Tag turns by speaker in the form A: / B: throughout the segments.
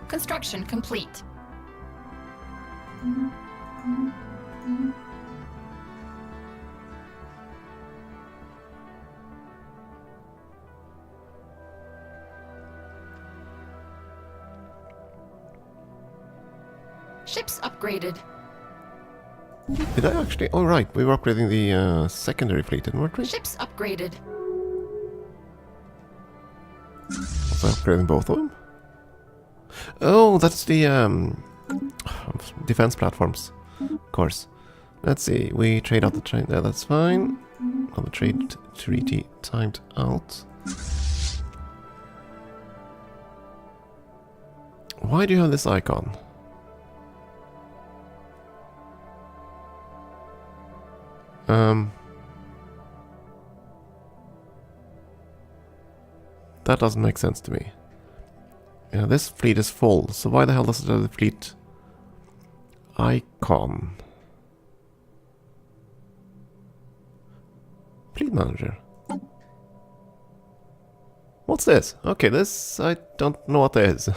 A: Construction complete. Ships upgraded.
B: Did I actually? Oh right, we were upgrading the secondary fleet, weren't we?
A: Ships upgraded.
B: Was I upgrading both of them? Oh, that's the defense platforms, of course. Let's see, we trade out the train. That's fine. On the trade treaty timed out. Why do you have this icon? That doesn't make sense to me. Yeah, this fleet is full, so why the hell does it have the fleet icon? Fleet manager. What's this? Okay, this I don't know what that is.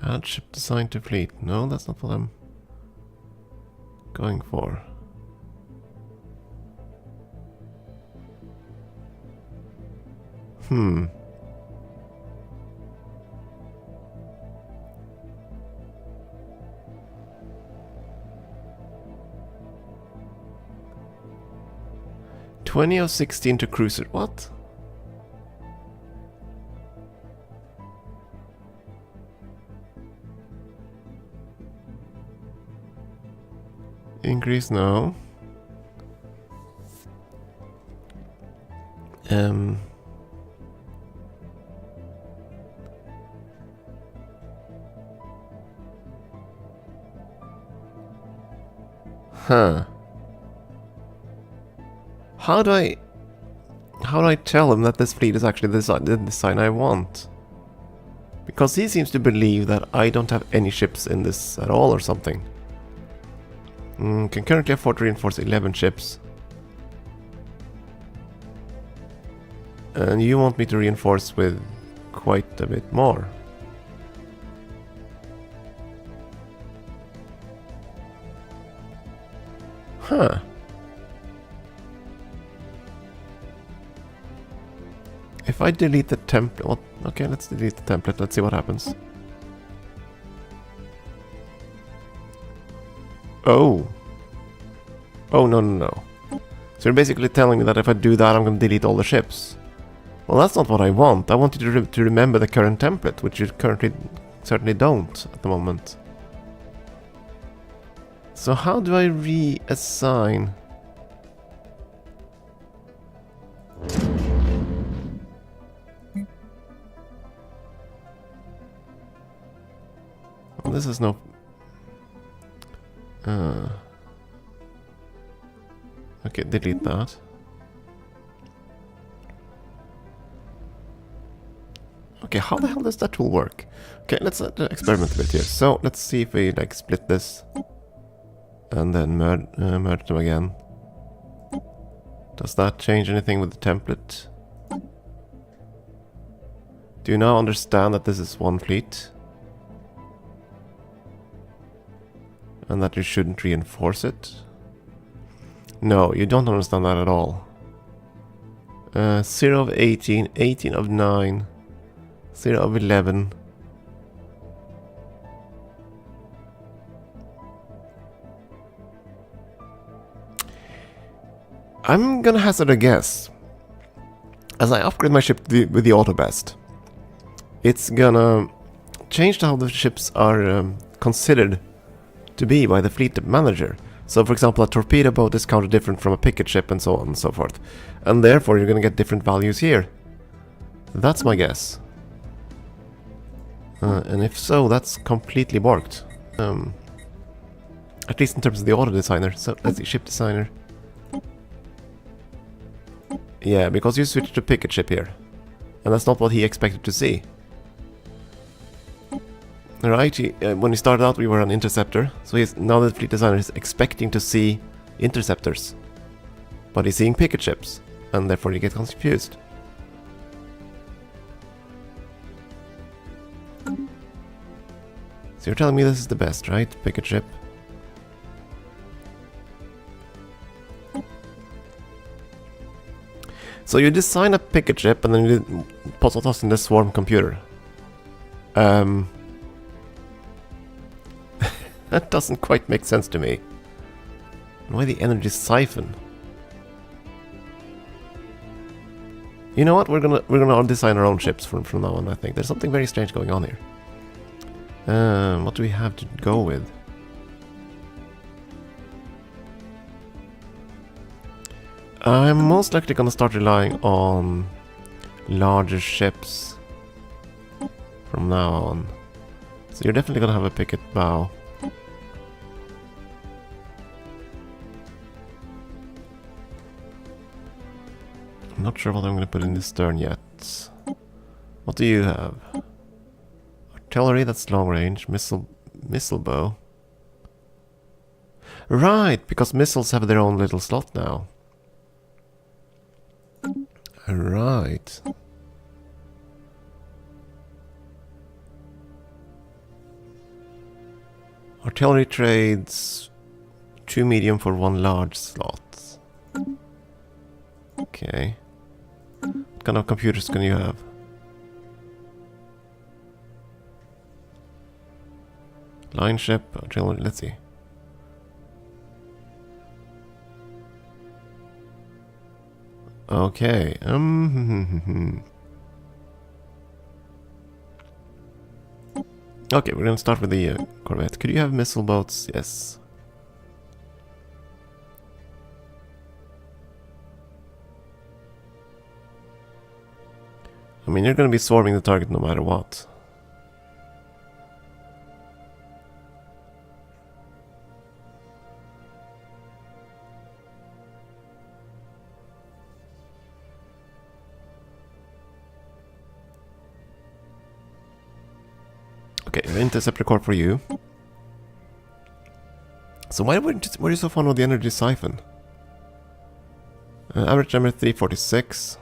B: Add ship design to fleet. No, that's not what I'm going for. Hmm. $20 of 16 to cruiser. What? Increase now. Huh. How do I tell him that this fleet is actually the design I want? Because he seems to believe that I don't have any ships in this at all or something. Can currently afford to reinforce 11 ships. And you want me to reinforce with quite a bit more. Huh. If I delete the template... Well, okay, let's delete the template. Let's see what happens. Oh. Oh, no, no, no. So you're basically telling me that if I do that, I'm going to delete all the ships. Well, that's not what I want. I want you to remember the current template, which you currently certainly don't at the moment. So how do I reassign? Well, this is no... Okay, delete that. Okay, how the hell does that tool work? Okay, let's experiment a bit here. So, let's see if we like split this and then merge them again. Does that change anything with the template? Do you now understand that this is one fleet? And that you shouldn't reinforce it? No, you don't understand that at all. 0 of 18, 18 of 9, 0 of 11. I'm gonna hazard a guess. As I upgrade my ship with the auto best, it's gonna change how the ships are considered to be by the fleet manager. So for example, a torpedo boat is counted different from a picket ship and so on and so forth. And therefore you're gonna get different values here. That's my guess. And if so, that's completely borked. At least in terms of the auto designer. So let's see, ship designer. Yeah, because you switched to picket ship here. And that's not what he expected to see. Right, when he started out we were an interceptor, so now the fleet designer is expecting to see interceptors. But he's seeing picket ships, and therefore you get confused. So you're telling me this is the best, right? Picket ship. So you design a picket ship and then you toss in the swarm computer. That doesn't quite make sense to me. Why the energy siphon? You know what? We're gonna design our own ships from now on. I think there's something very strange going on here. What do we have to go with? I'm most likely gonna start relying on larger ships from now on. So you're definitely gonna have a picket bow. I'm not sure what I'm gonna put in the stern yet. What do you have? Artillery, that's long range. Missile bow. Right, because missiles have their own little slot now. Right. Artillery trades 2 medium for 1 large slot. Okay. What kind of computers can you have? Line ship, artillery, let's see. Okay, Okay, we're gonna start with the corvette. Could you have missile boats? Yes. I mean, you're gonna be swarming the target no matter what. Okay, interceptor core for you. So why were you so fond of the energy siphon? Average number 346.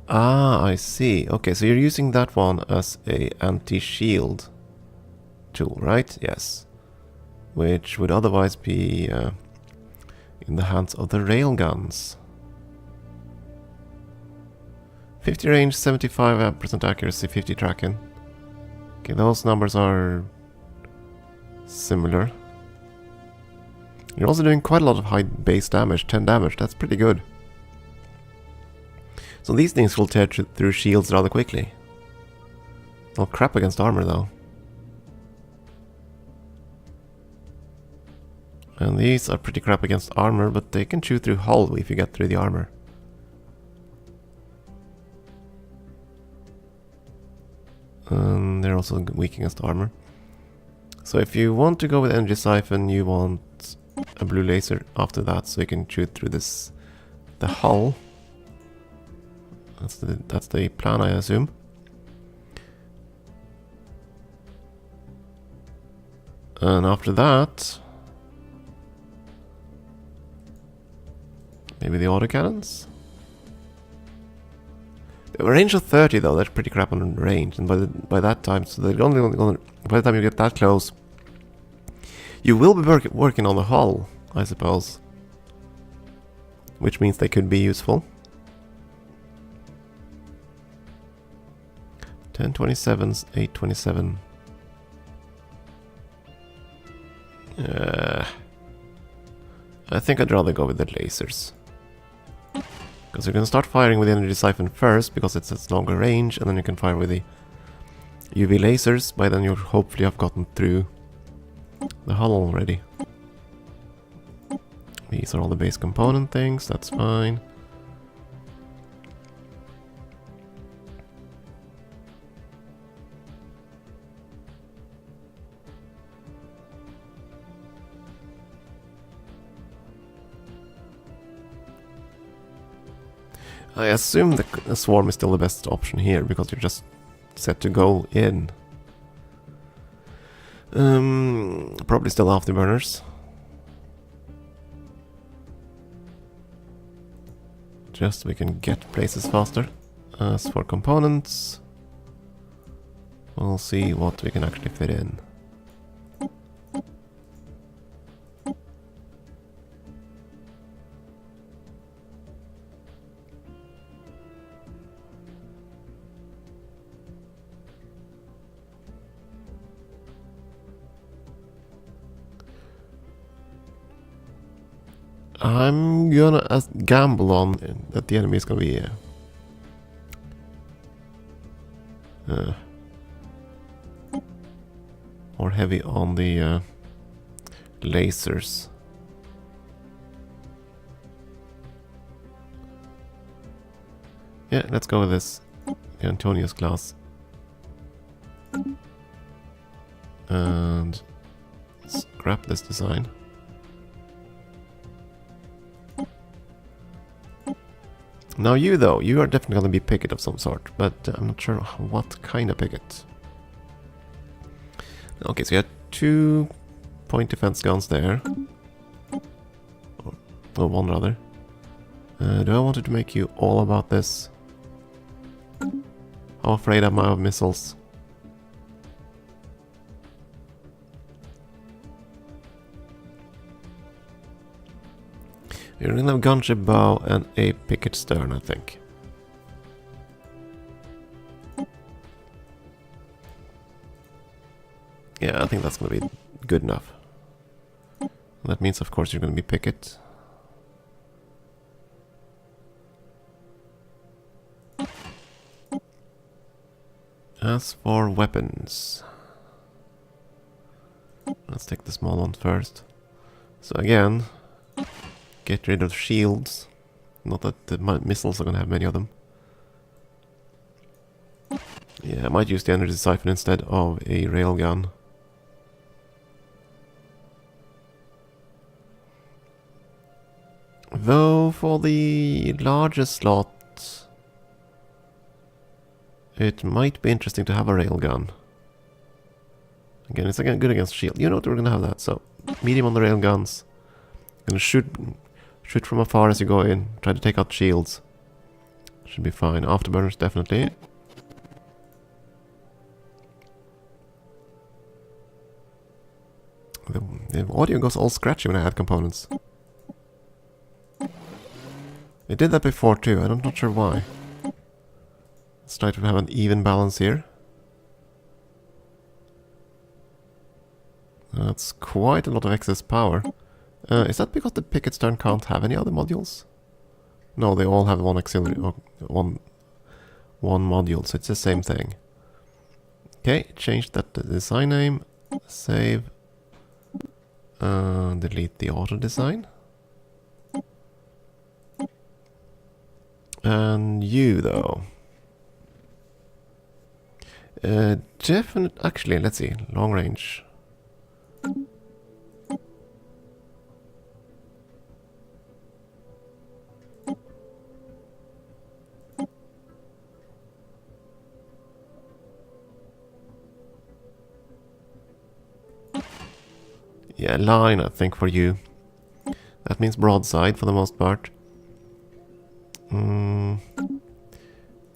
B: Ah, I see. Okay, so you're using that one as a anti-shield tool, right? Yes. Which would otherwise be in the hands of the railguns. 50 range, 75% accuracy, 50 tracking. Okay, those numbers are similar. You're also doing quite a lot of high base damage, 10 damage, that's pretty good. So these things will tear through shields rather quickly. They'll crap against armor though. And these are pretty crap against armor, but they can chew through hull if you get through the armor. And they're also weak against armor. So if you want to go with energy siphon, you want a blue laser after that, so you can shoot through the hull. That's the plan, I assume. And after that, maybe the autocannons? A range of 30 though, that's pretty crap on range, and by that time, so they're only by the time you get that close, you will be working on the hull, I suppose. Which means they could be useful. 1027s, 827. I think I'd rather go with the lasers. Because you're going to start firing with the energy siphon first, because it's at longer range, and then you can fire with the UV lasers. By then you'll hopefully have gotten through the hull already. These are all the base component things, that's fine. I assume the swarm is still the best option here, because you're just set to go in. Probably still afterburners. Just so we can get places faster. As for components, we'll see what we can actually fit in. I'm gonna gamble on that the enemy is gonna be more heavy on the lasers. Yeah, let's go with this. The Antonius class. And scrap this design. Now you though, you are definitely going to be picket of some sort, but I'm not sure what kind of picket. Okay, so you have 2 point defense guns there. Or one rather. Do I want to make you all about this? How afraid am I of missiles? You're gonna have gunship bow and a picket stern, I think. Yeah, I think that's gonna be good enough. That means, of course, you're gonna be picket. As for weapons, let's take the small one first. So again, get rid of shields. Not that the missiles are gonna have many of them. Yeah, I might use the energy siphon instead of a railgun. Though for the largest slot, it might be interesting to have a railgun. Again, it's again good against shield. You know what, we're gonna have that. So medium on the railguns. Gonna shoot from afar as you go in. Try to take out shields. Should be fine. Afterburners definitely. The audio goes all scratchy when I add components. It did that before too. I'm not sure why. Let's try to have an even balance here. That's quite a lot of excess power. Is that because the picket stern can't have any other modules? No, they all have one auxiliary, one module, so it's the same thing. Okay, change that to design name, save, delete the auto design. And you though. Actually, let's see, long range. Yeah, line, I think, for you. That means broadside for the most part.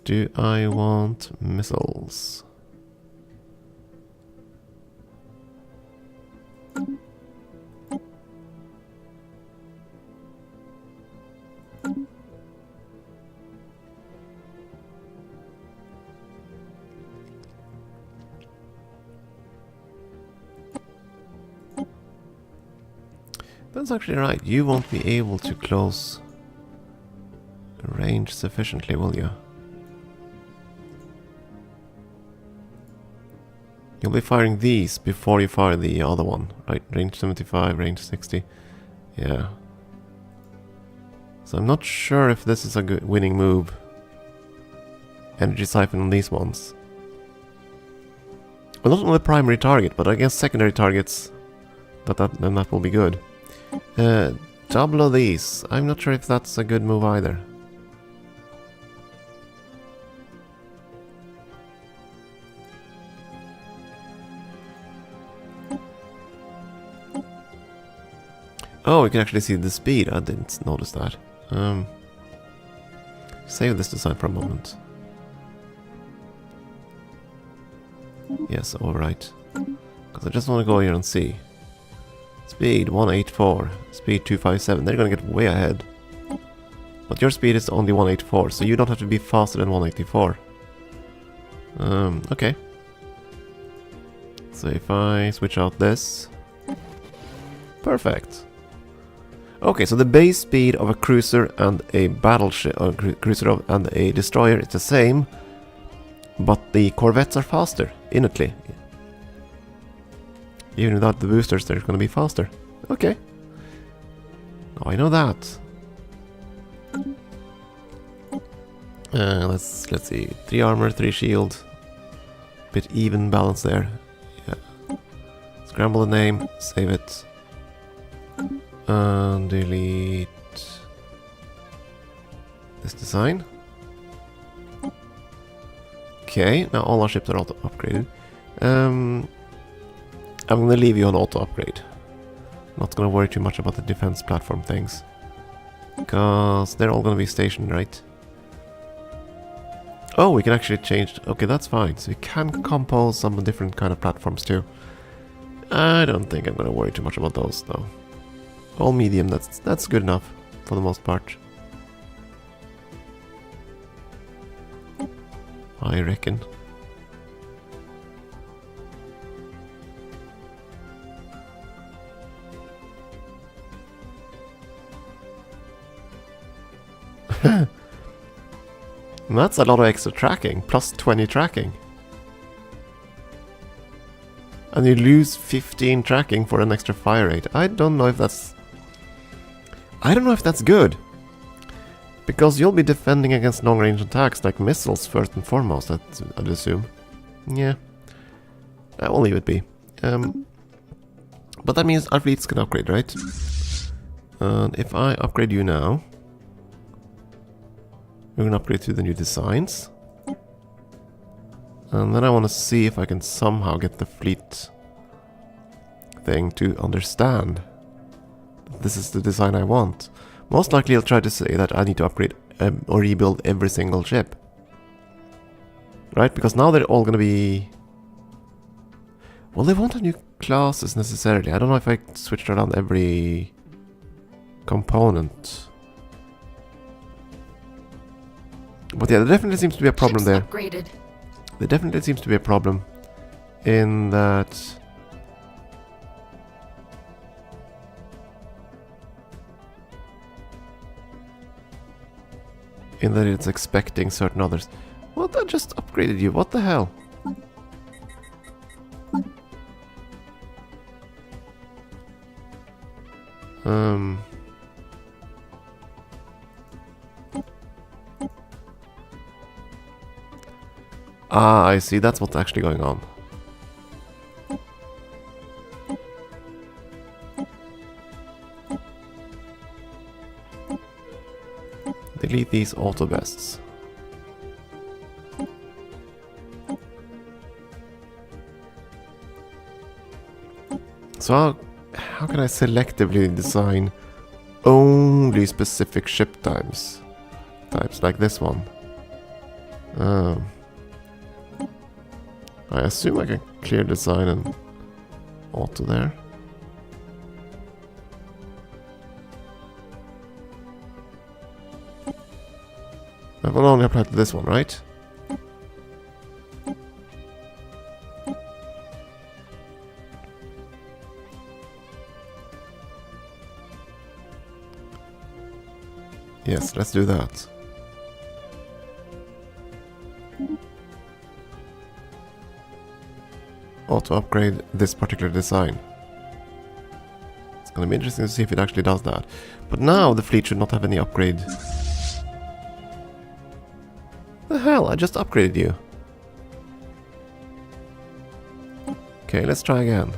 B: Do I want missiles? That's actually right. You won't be able to close range sufficiently, will you? You'll be firing these before you fire the other one, right? Range 75, range 60. Yeah. So I'm not sure if this is a good winning move. Energy siphon on these ones. Well, not on the primary target, but I guess secondary targets. Then that will be good. Double of these. I'm not sure if that's a good move either. Oh, we can actually see the speed. I didn't notice that. Save this design for a moment. Yes, alright. Because I just want to go here and see. Speed 184, speed 257. They're going to get way ahead. But your speed is only 184, so you don't have to be faster than 184. Okay. So if I switch out this... Perfect. Okay, so the base speed of a cruiser and a battleship, or cruiser and a destroyer is the same, but the corvettes are faster, innately. Even without the boosters, they're going to be faster. Okay. Now I know that. Let's see. 3 armor, 3 shield. Bit even balance there. Yeah. Scramble the name, save it. And delete this design. Okay, now all our ships are auto upgraded. I'm gonna leave you on auto upgrade. Not gonna worry too much about the defense platform things, because they're all gonna be stationed, right? Oh, we can actually change. Okay, that's fine. So we can compose some different kind of platforms too. I don't think I'm gonna worry too much about those though. All medium, that's good enough for the most part. I reckon. That's a lot of extra tracking, plus 20 tracking. And you lose 15 tracking for an extra fire rate. I don't know if that's good. Because you'll be defending against long-range attacks like missiles first and foremost, I'd assume. Yeah. I will leave it be. But that means our fleets can upgrade, right? And if I upgrade you now, we're gonna upgrade to the new designs. And then I want to see if I can somehow get the fleet thing to understand that this is the design I want. Most likely he'll try to say that I need to upgrade or rebuild every single ship. Right? Because now they're all gonna be... Well, they won't have new classes necessarily. I don't know if I switched around every component. But yeah, there definitely seems to be a problem there.
A: Upgraded.
B: There definitely seems to be a problem in that... it's expecting certain others. What? I just upgraded you. What the hell? Ah, I see. That's what's actually going on. Delete these auto bests. So how can I selectively design only specific ship types like this one? I assume I can clear design and auto there. That will only apply to this one, right? Yes, let's do that. Auto upgrade this particular design. It's gonna be interesting to see if it actually does that. But now the fleet should not have any upgrade. The hell, I just upgraded you. Okay, let's try again.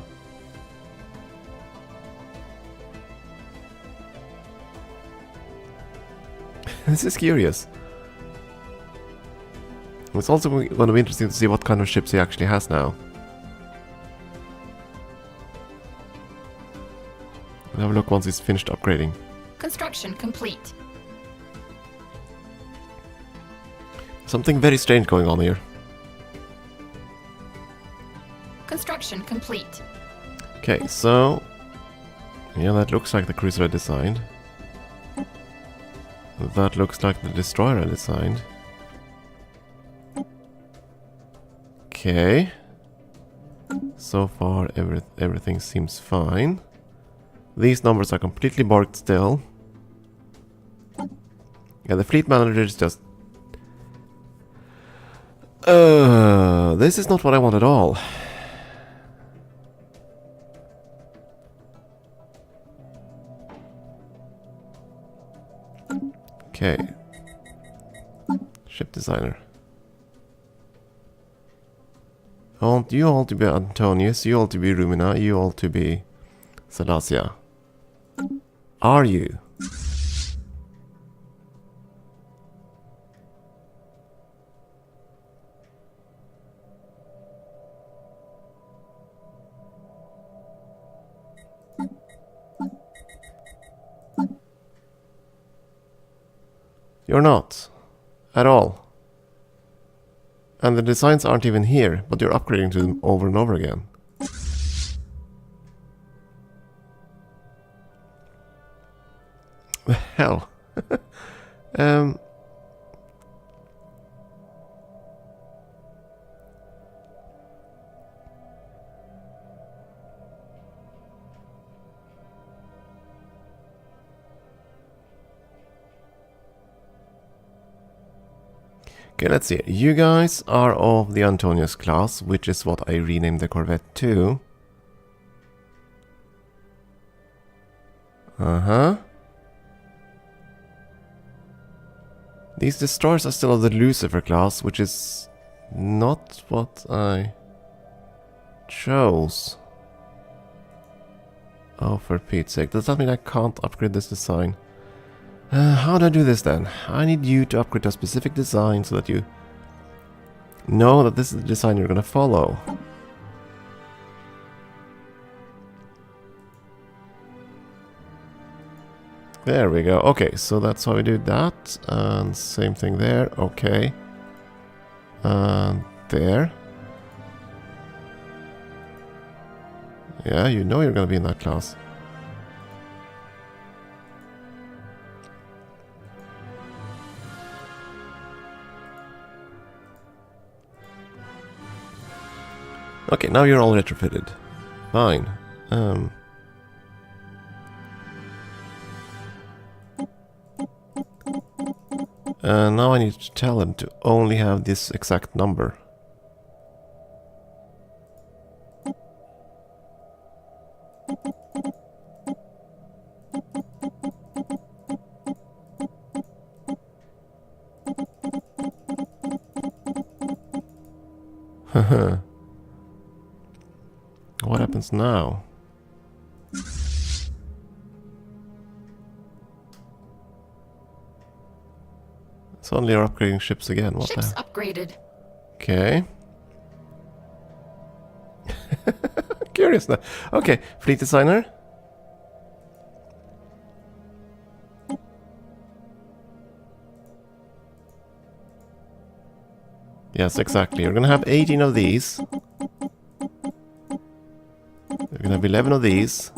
B: This is curious. It's also going to be interesting to see what kind of ships he actually has now. We'll have a look once it's finished upgrading.
A: Construction complete.
B: Something very strange going on here.
A: Construction complete.
B: Okay, so... yeah, that looks like the cruiser I designed. That looks like the destroyer I designed. Okay. So far, everything seems fine. These numbers are completely borked still. Yeah, the fleet manager is just... this is not what I want at all. Okay. Ship designer. I want you all to be Antonius, you all to be Rumina, you all to be Salacia. Are you? You're not. At all. And the designs aren't even here, but you're upgrading to them over and over again. The hell? Okay, let's see. You guys are of the Antonius class, which is what I renamed the Corvette to. Uh-huh. These destroyers are still of the Lucifer class, which is not what I chose. Oh, for Pete's sake. Does that mean I can't upgrade this design? How do I do this then? I need you to upgrade a specific design so that you know that this is the design you're gonna follow. There we go. Okay, so that's how we do that. And same thing there. Okay. And there. Yeah, you know you're gonna be in that class. Okay, now you're all retrofitted. Fine. Now I need to tell him to only have this exact number. What happens now? Suddenly you're upgrading ships again. What
A: Ships
B: the?
A: upgraded.
B: Okay. Curious now. Okay, fleet designer. Yes, exactly. You're gonna have 18 of these. You're gonna have 11 of these.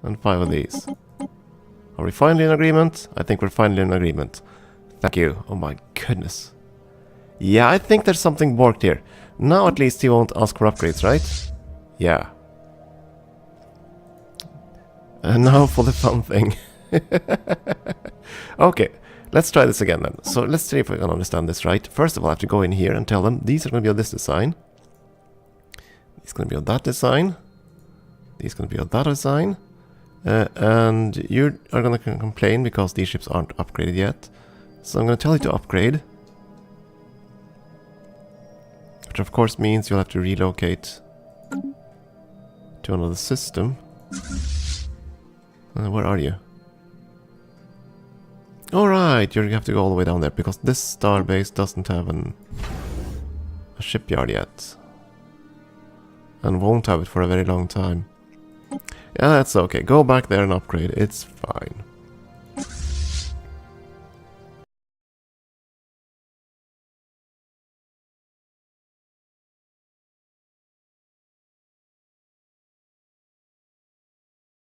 B: And 5 of these. Are we finally in agreement? I think we're finally in agreement. Thank you. Oh my goodness. Yeah, I think there's something borked here. Now at least he won't ask for upgrades, right? Yeah. And now for the fun thing. Okay, let's try this again then. So let's see if we can understand this right. First of all, I have to go in here and tell them these are going to be on this design. These are going to be on that design. These are going to be on that design. And you are going to complain because these ships aren't upgraded yet. So I'm going to tell you to upgrade. Which of course means you'll have to relocate to another system. Where are you? Alright, you have to go all the way down there because this starbase doesn't have a shipyard yet. And won't have it for a very long time. Yeah, that's okay. Go back there and upgrade. It's fine.